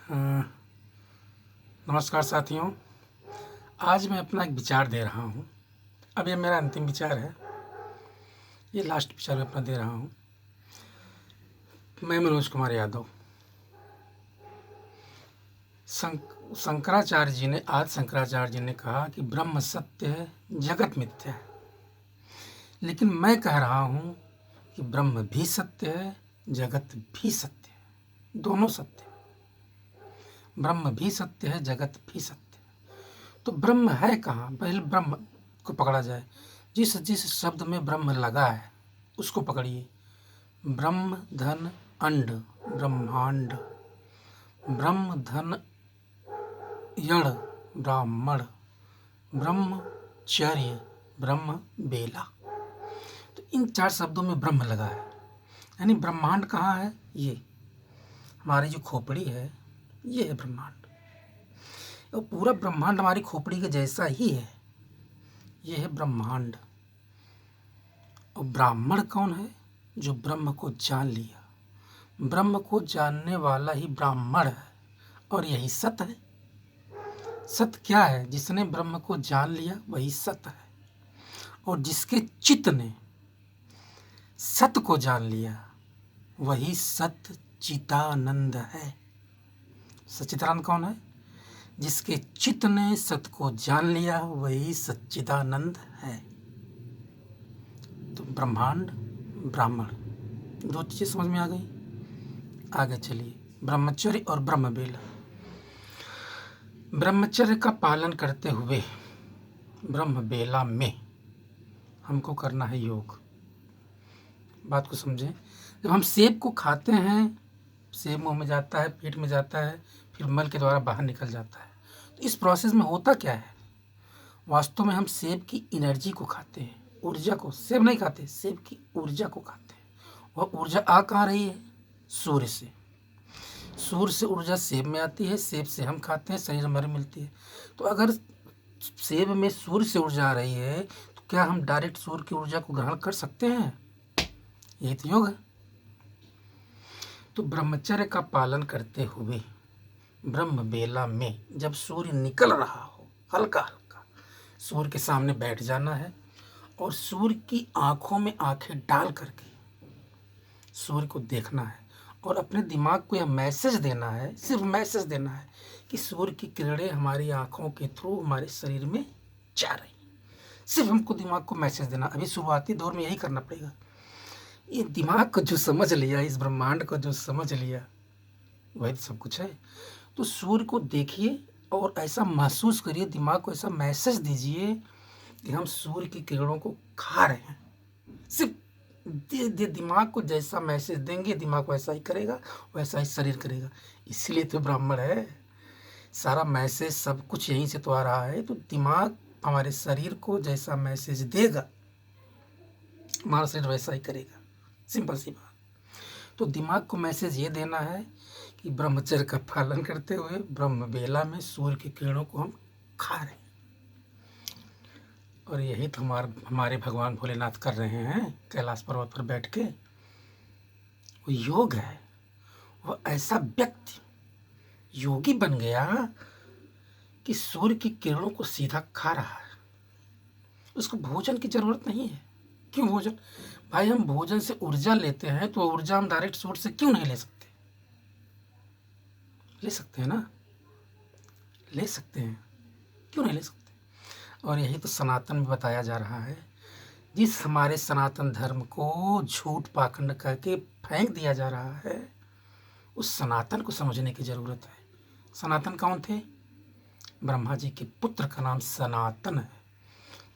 हाँ, नमस्कार साथियों। आज मैं अपना एक विचार दे रहा हूँ। अब ये मेरा अंतिम विचार है। ये लास्ट विचार मैं अपना दे रहा हूँ। मैं मनोज कुमार यादव। शंकराचार्य जी ने कहा कि ब्रह्म सत्य है, जगत मिथ्या है। लेकिन मैं कह रहा हूँ कि ब्रह्म भी सत्य है, जगत भी सत्य है। दोनों सत्य है। ब्रह्म भी सत्य है, जगत भी सत्य है। तो ब्रह्म है कहाँ? पहले ब्रह्म को पकड़ा जाए। जिस जिस शब्द में ब्रह्म लगा है उसको पकड़िए। ब्रह्म धन अंड, ब्रह्मांड। ब्रह्म धन यण, ब्राह्मण। ब्रह्मचर्य, ब्रह्म बेला। तो इन 4 शब्दों में ब्रह्म लगा है। यानी ब्रह्मांड कहाँ है? ये हमारी जो खोपड़ी है, ये है ब्रह्मांड। और पूरा ब्रह्मांड हमारी खोपड़ी के जैसा ही है। ये है ब्रह्मांड। और ब्राह्मण कौन है? जो ब्रह्म को जान लिया। ब्रह्म को जानने वाला ही ब्राह्मण है। और यही सत्य है। सत्य क्या है? जिसने ब्रह्म को जान लिया वही सत्य है। और जिसके चित्त ने सत्य को जान लिया वही सत्य चिदानंद है। सच्चिदानंद कौन है? जिसके चित्त ने सत्य को जान लिया वही सच्चिदानंद है। तो ब्रह्मांड, ब्राह्मण, 2 चीजें समझ में आ गई। आगे चलिए। ब्रह्मचर्य और ब्रह्म बेला। ब्रह्मचर्य का पालन करते हुए ब्रह्म बेला में हमको करना है योग। बात को समझें। जब हम सेब को खाते हैं, सेब मुंह में जाता है, पेट में जाता है, फिर मल के द्वारा बाहर निकल जाता है। तो इस प्रोसेस में होता क्या है? वास्तव में हम सेब की एनर्जी को खाते हैं, ऊर्जा को। सेब नहीं खाते, सेब की ऊर्जा को खाते हैं। वह ऊर्जा आ कहाँ रही है? सूर्य से। सूर्य से ऊर्जा सेब में आती है, सेब से हम खाते हैं, शरीर हमारे मिलती है। तो अगर सेब में सूर्य से ऊर्जा आ रही है तो क्या हम डायरेक्ट सूर्य की ऊर्जा को ग्रहण कर सकते हैं? यही तो योग है। तो ब्रह्मचर्य का पालन करते हुए ब्रह्म बेला में जब सूर्य निकल रहा हो, हल्का हल्का सूर्य के सामने बैठ जाना है और सूर्य की आंखों में आंखें डाल करके सूर्य को देखना है। और अपने दिमाग को यह मैसेज देना है, सिर्फ मैसेज देना है कि सूर्य की किरणें हमारी आंखों के थ्रू हमारे शरीर में जा रही। सिर्फ हमको दिमाग को मैसेज देना। अभी शुरुआती दौर में यही करना पड़ेगा। ये दिमाग को जो समझ लिया, इस ब्रह्मांड को जो समझ लिया, वही तो सब कुछ है। तो सूर्य को देखिए और ऐसा महसूस करिए, दिमाग को ऐसा मैसेज दीजिए कि हम सूर्य की किरणों को खा रहे हैं। सिर्फ दिमाग को जैसा मैसेज देंगे, दिमाग वैसा ही करेगा, वैसा ही शरीर करेगा। इसीलिए तो ब्राह्मण है। सारा मैसेज सब कुछ यहीं से तो आ रहा है। तो दिमाग हमारे शरीर को जैसा मैसेज देगा, हमारा शरीर वैसा ही करेगा। सिंपल सी बात। तो दिमाग को मैसेज ये देना है कि ब्रह्मचर्य का पालन करते हुए ब्रह्म बेला में सूर्य की किरणों को हम खा रहे हैं। और यही तो हमारे भगवान भोलेनाथ कर रहे हैं कैलाश पर्वत पर बैठ के। वो योग है। वो ऐसा व्यक्ति योगी बन गया कि सूर्य की किरणों को सीधा खा रहा है। उसको भोजन की जरूरत नहीं है। क्यों भोजन? भाई हम भोजन से ऊर्जा लेते हैं तो ऊर्जा हम डायरेक्ट सोर्स से क्यों नहीं ले सकते? ले सकते हैं ना, ले सकते हैं। क्यों नहीं ले सकते? और यही तो सनातन में बताया जा रहा है। जिस हमारे सनातन धर्म को झूठ पाखंड करके फेंक दिया जा रहा है, उस सनातन को समझने की जरूरत है। सनातन कौन थे? ब्रह्मा जी के पुत्र का नाम सनातन है।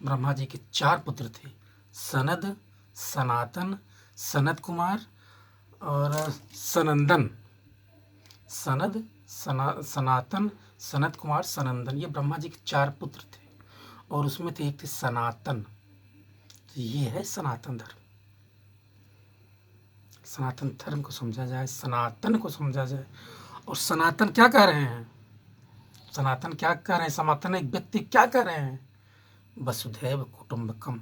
ब्रह्मा जी के 4 पुत्र थे, सनद, सनातन, सनत कुमार और सनंदन। सनद, सनातन, सनत कुमार, सनंदन, ये ब्रह्मा जी के 4 पुत्र थे। और उसमें थे एक थे सनातन। तो ये है सनातन धर्म। सनातन धर्म को समझा जाए, सनातन को समझा जाए। और सनातन क्या कह रहे हैं? सनातन क्या कह रहे हैं? सनातन एक व्यक्ति क्या कह रहे हैं? वसुधैव कुटुंबकम।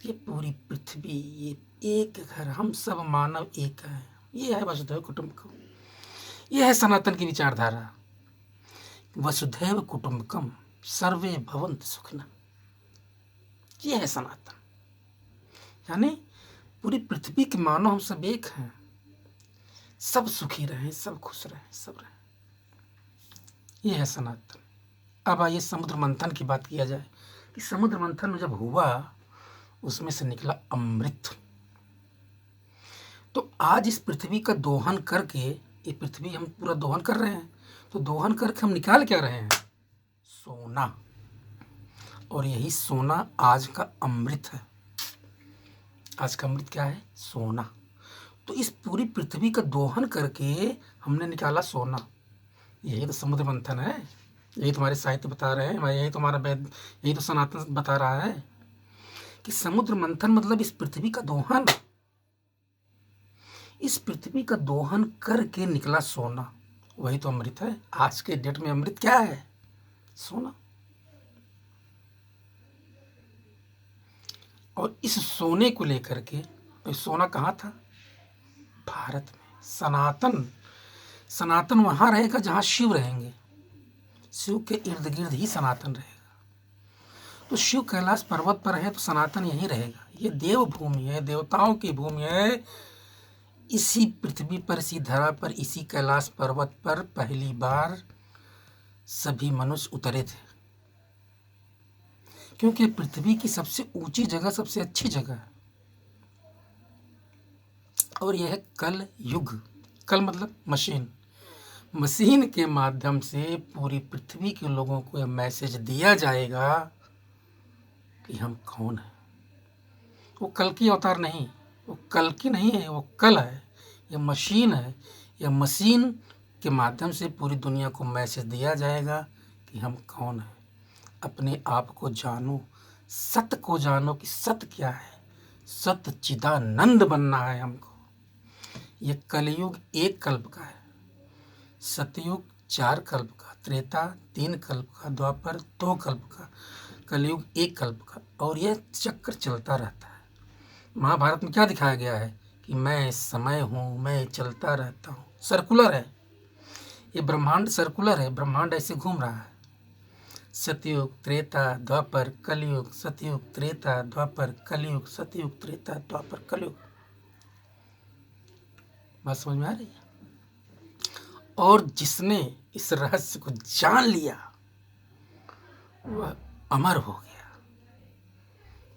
ये पूरी पृथ्वी, ये एक घर, हम सब मानव एक हैं। ये है वसुधैव कुटुंबकम। यह है सनातन की विचारधारा। वसुधैव कुटुंबकम सर्वे भवन्तु सुखिनः। यह है सनातन, यानी पूरी पृथ्वी के मानव हम सब एक हैं, सब सुखी रहें, सब खुश रहें, सब रहें। यह है सनातन। अब आइए समुद्र मंथन की बात किया जाए कि समुद्र मंथन जब हुआ उसमें से निकला अमृत। तो आज इस पृथ्वी का दोहन करके, ये पृथ्वी हम पूरा दोहन कर रहे हैं, तो दोहन करके हम निकाल क्या रहे हैं? सोना। और यही सोना आज का अमृत है। आज का अमृत क्या है? सोना। तो इस पूरी पृथ्वी का दोहन करके हमने निकाला सोना। यही तो समुद्र मंथन है, यही तुम्हारे साहित्य बता रहे हैं, यही तुम्हारा वेद, यही तो सनातन बता रहा है कि समुद्र मंथन मतलब इस पृथ्वी का दोहन। इस पृथ्वी का दोहन करके निकला सोना, वही तो अमृत है। आज के डेट में अमृत क्या है? सोना। और इस सोने को लेकर के, तो सोना कहाँ था? भारत में। सनातन, सनातन वहाँ रहेगा जहाँ शिव रहेंगे, शिव के इर्द गिर्द ही सनातन रहेगा। तो शिव कैलाश पर्वत पर है तो सनातन यहीं रहेगा। ये देव भूमि है, देवताओं की भूमि है। इसी पृथ्वी पर, इसी धरा पर, इसी कैलाश पर्वत पर पहली बार सभी मनुष्य उतरे थे, क्योंकि पृथ्वी की सबसे ऊंची जगह, सबसे अच्छी जगह है। और यह है कल युग। कल मतलब मशीन। मशीन के माध्यम से पूरी पृथ्वी के लोगों को यह मैसेज दिया जाएगा कि हम कौन हैं। वो कल की अवतार नहीं, वो कल की नहीं है, वो कल है। यह मशीन है। यह मशीन के माध्यम से पूरी दुनिया को मैसेज दिया जाएगा कि हम कौन हैं। अपने आप को जानो, सत्य को जानो कि सत्य क्या है। सत्य चिदानंद बनना है हमको। यह कलयुग एक कल्प का है, सतयुग 4 कल्प का, त्रेता 3 कल्प का, द्वापर 2 कल्प का, कलयुग 1 कल्प का। और यह चक्र चलता रहता है। महाभारत में क्या दिखाया गया है कि मैं समय हूँ, मैं चलता रहता हूँ। सर्कुलर है ये ब्रह्मांड, सर्कुलर है। ब्रह्मांड ऐसे घूम रहा है। सतयुग, त्रेता, द्वापर, कलयुग, सतयुग, त्रेता, द्वापर, कलयुग, सतयुग, त्रेता, द्वापर, कलयुग। बात समझ में आ रही है? और जिसने इस रहस्य को जान लिया वह अमर हो गया,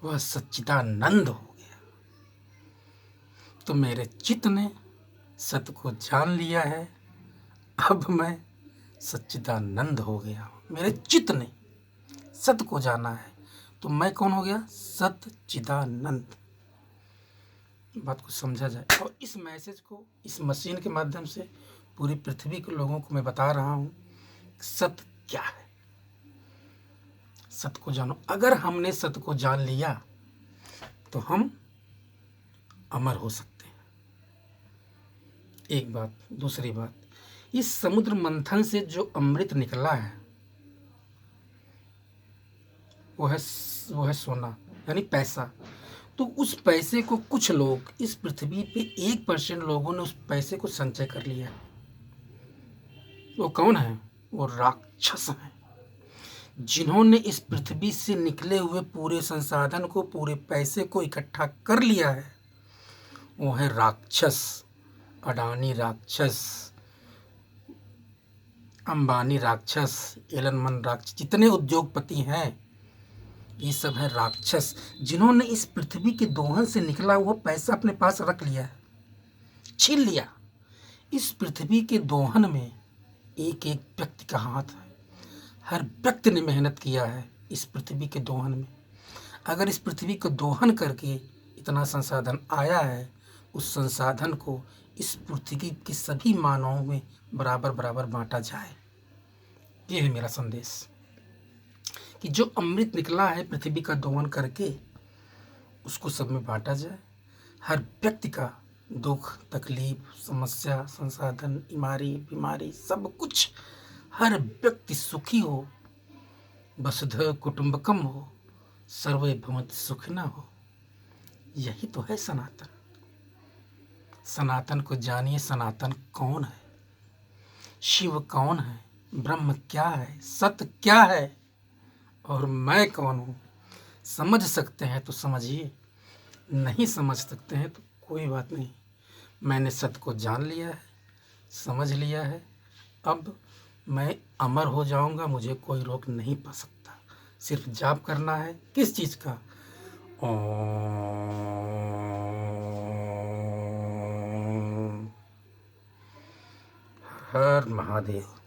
वह सच्चिदानंद हो गया। तो मेरे चित्त ने सत्य को जान लिया है, अब मैं सच्चिदानंद हो गया हूँ। मेरे चित्त ने सत्य को जाना है तो मैं कौन हो गया? सच्चिदानंद। बात को समझा जाए। और इस मैसेज को इस मशीन के माध्यम से पूरी पृथ्वी के लोगों को मैं बता रहा हूँ सत्य क्या है। सत्य को जानो। अगर हमने सत्य को जान लिया तो हम अमर हो सकते हैं। एक बात। दूसरी बात, इस समुद्र मंथन से जो अमृत निकला है वो है सोना, यानी पैसा। तो उस पैसे को कुछ लोग, इस पृथ्वी पे 1% लोगों ने उस पैसे को संचय कर लिया। वो कौन है? वो राक्षस हैं, जिन्होंने इस पृथ्वी से निकले हुए पूरे संसाधन को, पूरे पैसे को इकट्ठा कर लिया है। वो है राक्षस। अडानी राक्षस, अंबानी राक्षस, एलन मन राक्षस, जितने उद्योगपति हैं ये सब है राक्षस, जिन्होंने इस पृथ्वी के दोहन से निकला हुआ पैसा अपने पास रख लिया है, छीन लिया। इस पृथ्वी के दोहन में एक एक व्यक्ति का हाथ है। हर व्यक्ति ने मेहनत किया है इस पृथ्वी के दोहन में। अगर इस पृथ्वी को दोहन करके इतना संसाधन आया है, उस संसाधन को इस पृथ्वी के सभी मानवों में बराबर बराबर बांटा जाए। ये है मेरा संदेश कि जो अमृत निकला है पृथ्वी का दोहन करके, उसको सब में बांटा जाए। हर व्यक्ति का दुख, तकलीफ, समस्या, संसाधन, बीमारी सब कुछ, हर व्यक्ति सुखी हो, वसुधैव कुटुंबकम हो, सर्वे भवन्तु सुखिनः हो। यही तो है सनातन। सनातन को जानिए, सनातन कौन है। शिव कौन है, ब्रह्म क्या है, सत्य क्या है और मैं कौन हूँ। समझ सकते हैं तो समझिए, नहीं समझ सकते हैं तो कोई बात नहीं। मैंने सत्य को जान लिया है, समझ लिया है। अब मैं अमर हो जाऊंगा, मुझे कोई रोक नहीं पा सकता। सिर्फ जाप करना है। किस चीज़ का? ओम। हर महादेव।